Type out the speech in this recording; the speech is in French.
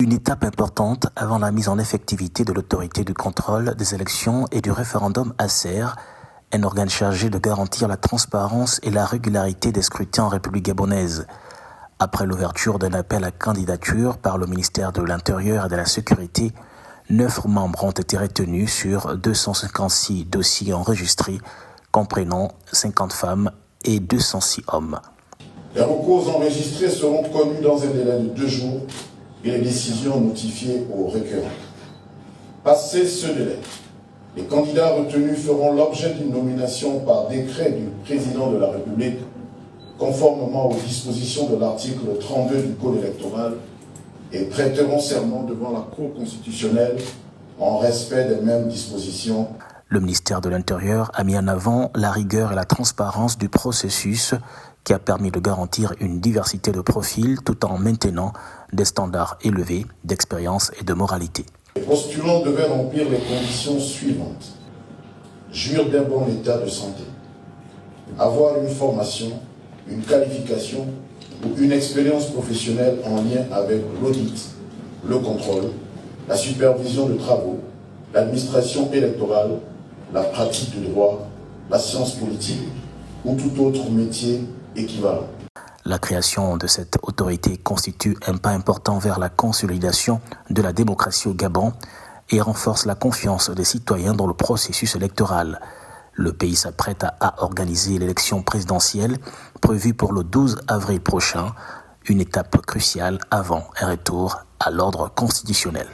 Une étape importante avant la mise en effectivité de l'autorité du contrôle des élections et du référendum ACER, un organe chargé de garantir la transparence et la régularité des scrutins en République gabonaise. Après l'ouverture d'un appel à candidature par le ministère de l'Intérieur et de la Sécurité, 9 membres ont été retenus sur 256 dossiers enregistrés, comprenant 50 femmes et 206 hommes. Les recours enregistrés seront connus dans un délai de 2 jours et les décisions notifiées aux requérants. Passé ce délai, les candidats retenus feront l'objet d'une nomination par décret du président de la République, conformément aux dispositions de l'article 32 du Code électoral, et prêteront serment devant la Cour constitutionnelle en respect des mêmes dispositions. Le ministère de l'Intérieur a mis en avant la rigueur et la transparence du processus qui a permis de garantir une diversité de profils tout en maintenant des standards élevés d'expérience et de moralité. Les postulants devaient remplir les conditions suivantes: jouir d'un bon état de santé, avoir une formation, une qualification ou une expérience professionnelle en lien avec l'audit, le contrôle, la supervision de travaux, l'administration électorale, la pratique du droit, la science politique ou tout autre métier équivalent. La création de cette autorité constitue un pas important vers la consolidation de la démocratie au Gabon et renforce la confiance des citoyens dans le processus électoral. Le pays s'apprête à organiser l'élection présidentielle prévue pour le 12 avril prochain, une étape cruciale avant un retour à l'ordre constitutionnel.